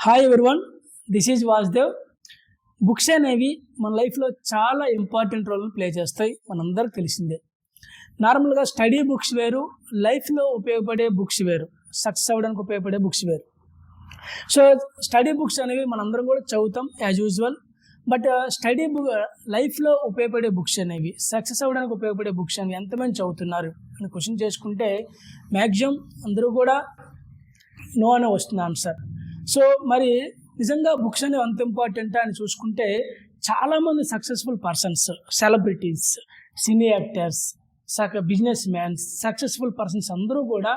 Hi everyone, this is Vasudev. Books అనేవి మన లైఫ్లో చాలా ఇంపార్టెంట్ రోల్ ప్లే చేస్తాయి, మనందరికి తెలిసిందే. నార్మల్గా స్టడీ బుక్స్ వేరు, లైఫ్లో ఉపయోగపడే బుక్స్ వేరు, సక్సెస్ అవ్వడానికి ఉపయోగపడే బుక్స్ వేరు. సో స్టడీ బుక్స్ అనేవి మనందరం కూడా చదువుతాం as usual. But study book లైఫ్లో ఉపయోగపడే బుక్స్ అనేవి, సక్సెస్ అవ్వడానికి ఉపయోగపడే బుక్స్ అనేవి ఎంతమంది చదువుతున్నారు అని క్వశ్చన్ చేసుకుంటే మ్యాక్సిమం అందరూ కూడా నో అనే వస్తుంది ఆన్సర్. సో మరి నిజంగా బుక్స్ అనేవి అంత ఇంపార్టెంట్ అని చూసుకుంటే చాలామంది సక్సెస్ఫుల్ పర్సన్స్, సెలబ్రిటీస్, సినీ actors, business mans, successful persons అందరూ కూడా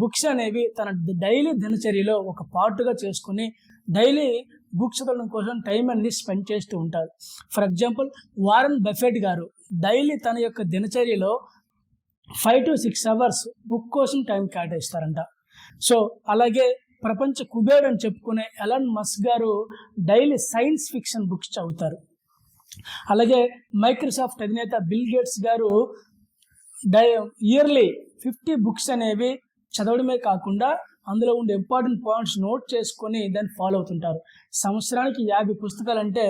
బుక్స్ అనేవి తన డైలీ దినచర్యలో ఒక పార్ట్గా చేసుకుని డైలీ బుక్స్ చదవడం కోసం టైం అనేది స్పెండ్ చేస్తూ ఉంటారు. ఫర్ ఎగ్జాంపుల్ వారన్ బఫెట్ గారు డైలీ తన యొక్క దినచర్యలో 5 to 6 hours బుక్ కోసం టైం కేటాయిస్తారంట. సో అలాగే ప్రపంచ కుబేర్ అని చెప్పుకునే ఎలాన్ మస్క్ గారు డైలీ సైన్స్ ఫిక్షన్ బుక్స్ చదువుతారు. అలాగే మైక్రోసాఫ్ట్ అధినేత బిల్ గేట్స్ గారు ఇయర్లీ 50 బుక్స్ అనేవి చదవడమే కాకుండా అందులో ఉండే ఇంపార్టెంట్ పాయింట్స్ నోట్ చేసుకొని దాన్ని ఫాలో అవుతుంటారు. సంవత్సరానికి 50 పుస్తకాలు అంటే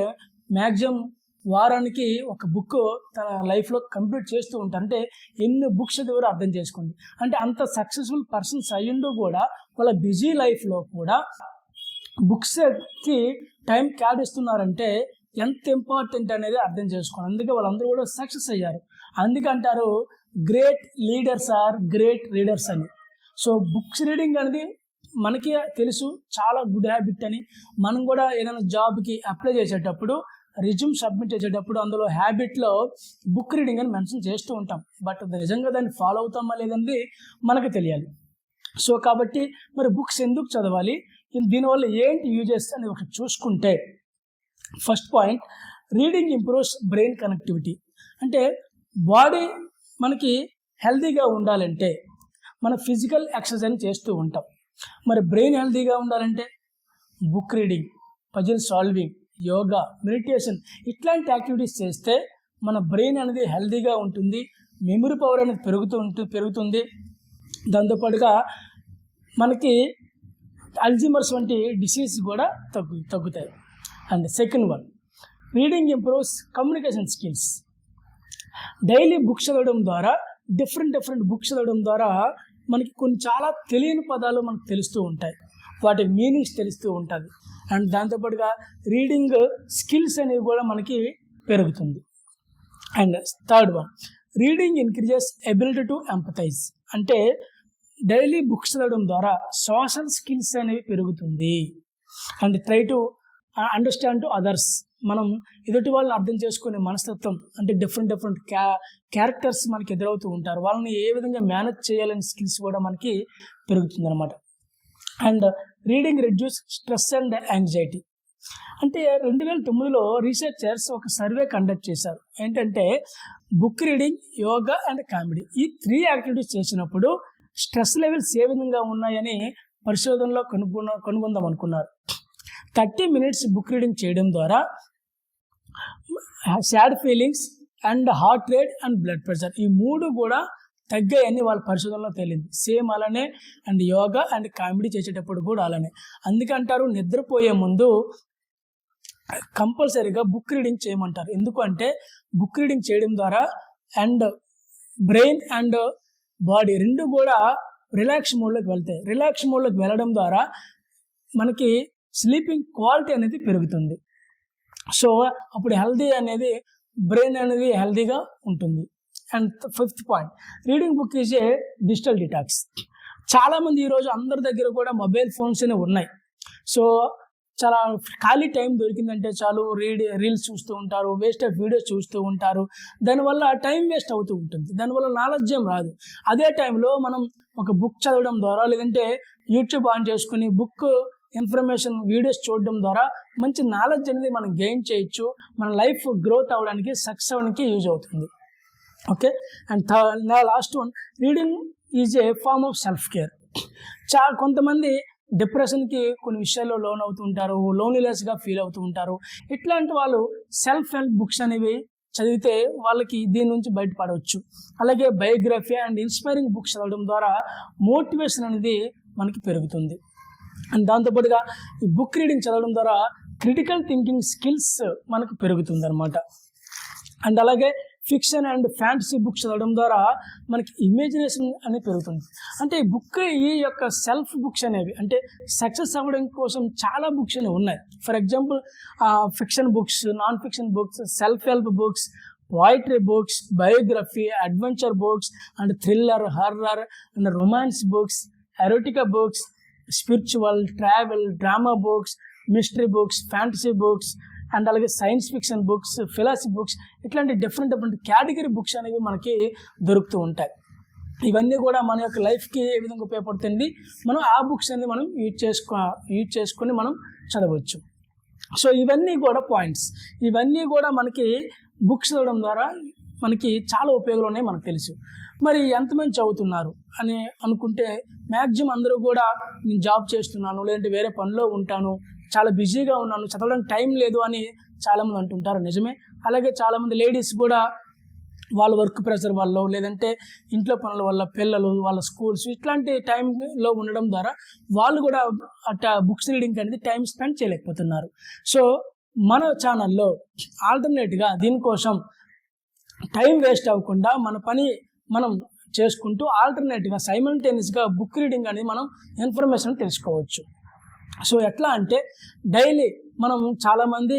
మ్యాక్సిమం వారానికి ఒక బుక్ తన లైఫ్లో కంప్లీట్ చేస్తూ ఉంటారు. అంటే ఎన్ని బుక్స్ చదివారో అర్థం చేసుకోండి. అంటే అంత సక్సెస్ఫుల్ పర్సన్స్ అయ్యిండు కూడా వాళ్ళ బిజీ లైఫ్లో కూడా బుక్స్కి టైం కేటాయిస్తున్నారంటే ఎంత ఇంపార్టెంట్ అనేది అర్థం చేసుకోండి. అందుకే వాళ్ళందరూ కూడా సక్సెస్ అయ్యారు. అందుకంటారు great leaders are great readers అని. సో బుక్స్ రీడింగ్ అనేది మనకి తెలుసు, చాలా గుడ్ హ్యాబిట్ అని. మనం కూడా ఏదైనా జాబ్కి అప్లై చేసేటప్పుడు, రిజ్యూమ్ సబ్మిట్ చేసేటప్పుడు అందులో హ్యాబిట్లో బుక్ రీడింగ్ అని మెన్షన్ చేస్తూ ఉంటాం. బట్ నిజంగా దాన్ని ఫాలో అవుతామా లేదండి మనకు తెలియాలి. సో కాబట్టి మరి బుక్స్ ఎందుకు చదవాలి, దీనివల్ల ఏంటి యూజెస్ అని ఒకటి చూసుకుంటే, first point, reading improves brain connectivity. అంటే బాడీ మనకి హెల్తీగా ఉండాలంటే మన ఫిజికల్ ఎక్సర్సైజ్ చేస్తూ ఉంటాం. మరి బ్రెయిన్ హెల్తీగా ఉండాలంటే book reading, puzzle solving, yoga, meditation ఇట్లాంటి యాక్టివిటీస్ చేస్తే మన బ్రెయిన్ అనేది హెల్తీగా ఉంటుంది, మెమరీ పవర్ అనేది పెరుగుతుంది. దాంతోపాటుగా మనకి అల్జీమర్స్ వంటి డిసీజ్ కూడా తగ్గుతాయి. And second one, reading improves communication skills. Daily books చదవడం ద్వారా, డిఫరెంట్ బుక్స్ చదవడం ద్వారా మనకి కొన్ని చాలా తెలియని పదాలు మనకు తెలుస్తూ ఉంటాయి, వాటి మీనింగ్స్ తెలుస్తూ ఉంటుంది. అండ్ దాంతోపాటుగా రీడింగ్ స్కిల్స్ అనేవి కూడా మనకి పెరుగుతుంది. And third one, reading increases ability to empathise. అంటే డైలీ బుక్స్ చదవడం ద్వారా సోషల్ స్కిల్స్ అనేవి పెరుగుతుంది. And try to understand to others. మనం ఎదుటి వాళ్ళని అర్థం చేసుకునే మనస్తత్వం, అంటే డిఫరెంట్ క్యారెక్టర్స్ మనకి ఎదురవుతూ ఉంటారు, వాళ్ళని ఏ విధంగా మేనేజ్ చేయాలనే స్కిల్స్ కూడా మనకి పెరుగుతుంది అనమాట. And reading reduce stress and anxiety. అంటే 2009లో రీసెర్చర్స్ ఒక సర్వే కండక్ట్ చేశారు. ఏంటంటే book reading, yoga and comedy, ఈ 3 యాక్టివిటీస్ చేసినప్పుడు స్ట్రెస్ లెవెల్స్ ఏ విధంగా ఉన్నాయని పరిశోధనలో కనుగొందాం అనుకున్నారు. 30 minutes బుక్ రీడింగ్ చేయడం ద్వారా sad feelings and heart rate and blood pressure ఈ 3 కూడా తగ్గాయని వాళ్ళ పరిశోధనలో తేలింది. సేమ్ అలానే అండ్ యోగా అండ్ కామెడీ చేసేటప్పుడు కూడా అలానే. అందుకంటారు నిద్రపోయే ముందు కంపల్సరీగా బుక్ రీడింగ్ చేయమంటారు. ఎందుకంటే బుక్ రీడింగ్ చేయడం ద్వారా అండ్ బ్రెయిన్ అండ్ బాడీ రెండు కూడా రిలాక్స్ మోడ్లోకి వెళ్తాయి. రిలాక్స్ మోడ్లోకి వెళ్ళడం ద్వారా మనకి స్లీపింగ్ క్వాలిటీ అనేది పెరుగుతుంది. సో అప్పుడు హెల్దీ అనేది, బ్రెయిన్ అనేది హెల్దీగా ఉంటుంది. And fifth point, reading book is a digital detox. చాలామంది ఈరోజు అందరి దగ్గర కూడా మొబైల్ ఫోన్స్ అనేవి ఉన్నాయి. సో చాలా ఖాళీ టైం దొరికిందంటే చాలు రీల్స్ చూస్తూ ఉంటారు, వేస్ట్ ఆఫ్ వీడియోస్ చూస్తూ ఉంటారు. దానివల్ల టైం వేస్ట్ అవుతూ ఉంటుంది, దానివల్ల నాలెడ్జ్ ఏం రాదు. అదే టైంలో మనం ఒక బుక్ చదవడం ద్వారా, లేదంటే యూట్యూబ్ ఆన్ చేసుకుని బుక్ ఇన్ఫర్మేషన్ వీడియోస్ చూడడం ద్వారా మంచి నాలెడ్జ్ అనేది మనం గెయిన్ చేయొచ్చు. మన లైఫ్ గ్రోత్ అవ్వడానికి, సక్సెస్ అవ్వడానికి యూజ్ అవుతుంది. Okay. And last one, reading is a form of self care. కొంతమంది డిప్రెషన్కి కొన్ని విషయాల్లో లోన్ అవుతూ ఉంటారు, లోన్లీనెస్గా ఫీల్ అవుతూ ఉంటారు. ఇట్లాంటి వాళ్ళు సెల్ఫ్ హెల్ప్ బుక్స్ అనేవి చదివితే వాళ్ళకి దీని నుంచి బయటపడవచ్చు. అలాగే బయోగ్రఫీ అండ్ ఇన్స్పైరింగ్ బుక్స్ చదవడం ద్వారా మోటివేషన్ అనేది మనకి పెరుగుతుంది. అండ్ దాంతోపాటుగా ఈ బుక్ రీడింగ్ చదవడం ద్వారా క్రిటికల్ థింకింగ్ స్కిల్స్ మనకు పెరుగుతుంది అనమాట. అండ్ అలాగే ఫిక్షన్ అండ్ ఫ్యాంటసీ బుక్స్ చదవడం ద్వారా మనకి ఇమేజినేషన్ అనేది పెరుగుతుంది. అంటే ఈ యొక్క సెల్ఫ్ బుక్స్ అనేవి అంటే సక్సెస్ అవ్వడం కోసం చాలా బుక్స్ అనేవి ఉన్నాయి. For example fiction books, non fiction books, self help books, poetry books, biography, adventure books and thriller, horror and romance books, erotica books, spiritual, travel, drama books, mystery books, fantasy books and అలాగే science fiction books, philosophy books, ఇట్లాంటి different category books అనేవి మనకి దొరుకుతూ ఉంటాయి. ఇవన్నీ కూడా మన యొక్క లైఫ్కి ఏ విధంగా ఉపయోగపడుతుంది, మనం ఆ బుక్స్ అనేది మనం యూజ్ చేసుకొని మనం చదవచ్చు. సో ఇవన్నీ కూడా పాయింట్స్, ఇవన్నీ కూడా మనకి బుక్స్ చదవడం ద్వారా మనకి చాలా ఉపయోగాలు ఉన్నాయి మనకు తెలుసు. మరి ఎంతమంది చదువుతున్నారు అని అనుకుంటే మ్యాక్సిమం అందరూ కూడా నేను జాబ్ చేస్తున్నాను, లేదంటే వేరే పనిలో ఉంటాను, చాలా బిజీగా ఉన్నాను, చదవడానికి టైం లేదు అని చాలామంది అంటుంటారు. నిజమే. అలాగే చాలామంది లేడీస్ కూడా వాళ్ళ వర్క్ ప్రెషర్ వల్ల, లేదంటే ఇంట్లో పనుల వల్ల, పిల్లలు, వాళ్ళ స్కూల్స్ ఇట్లాంటి టైంలో ఉండడం ద్వారా వాళ్ళు కూడా బుక్స్ రీడింగ్ అనేది టైం స్పెండ్ చేయలేకపోతున్నారు. సో మన ఛానల్లో ఆల్టర్నేట్గా దీనికోసం టైం వేస్ట్ అవ్వకుండా మన పని మనం చేసుకుంటూ ఆల్టర్నేట్గా సైమల్టేనియస్గా బుక్ రీడింగ్ అనేది మనం ఇన్ఫర్మేషన్ తెలుసుకోవచ్చు. సో ఎట్లా అంటే డైలీ మనం చాలామంది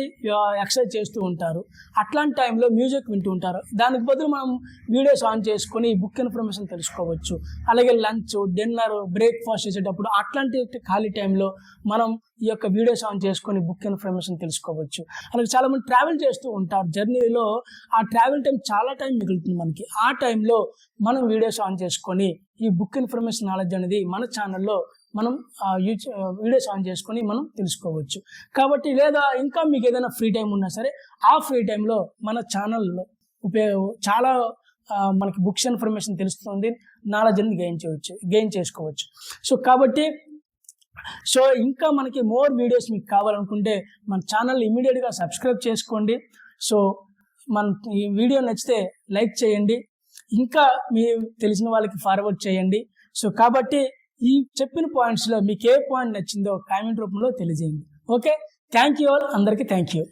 ఎక్సర్సైజ్ చేస్తూ ఉంటారు, అట్లాంటి టైంలో మ్యూజిక్ వింటూ ఉంటారు. దానికి బదులు మనం వీడియోస్ ఆన్ చేసుకొని బుక్ ఇన్ఫర్మేషన్ తెలుసుకోవచ్చు. అలాగే లంచ్, డిన్నర్, బ్రేక్ఫాస్ట్ చేసేటప్పుడు అట్లాంటి ఖాళీ టైంలో మనం ఈ యొక్క వీడియోస్ ఆన్ చేసుకొని బుక్ ఇన్ఫర్మేషన్ తెలుసుకోవచ్చు. అలాగే చాలామంది ట్రావెల్ చేస్తూ ఉంటారు, జర్నీలో ఆ ట్రావెల్ టైం చాలా టైం మిగులుతుంది మనకి. ఆ టైంలో మనం వీడియోస్ ఆన్ చేసుకొని ఈ బుక్ ఇన్ఫర్మేషన్ నాలెడ్జ్ అనేది మన ఛానల్లో మనం వీడియోస్ ఆన్ చేసుకొని మనం తెలుసుకోవచ్చు. కాబట్టి లేదా ఇంకా మీకు ఏదైనా ఫ్రీ టైం ఉన్నా సరే ఆ ఫ్రీ టైంలో మన ఛానల్లో చాలా మనకి బుక్స్ ఇన్ఫర్మేషన్ తెలుస్తుంది, నాలెడ్జ్ అనేది గెయిన్ చేసుకోవచ్చు. సో కాబట్టి ఇంకా మనకి మోర్ వీడియోస్ మీకు కావాలనుకుంటే మన ఛానల్ ఇమీడియట్గా సబ్స్క్రైబ్ చేసుకోండి. సో మన ఈ వీడియో నచ్చితే లైక్ చేయండి, ఇంకా మీ తెలిసిన వాళ్ళకి ఫార్వర్డ్ చేయండి. సో కాబట్టి ఈ చెప్పిన పాయింట్స్లో మీకు ఏ పాయింట్ నచ్చిందో కామెంట్ రూపంలో తెలియజేయండి. ఓకే, థ్యాంక్ యూ ఆల్, అందరికీ థ్యాంక్ యూ.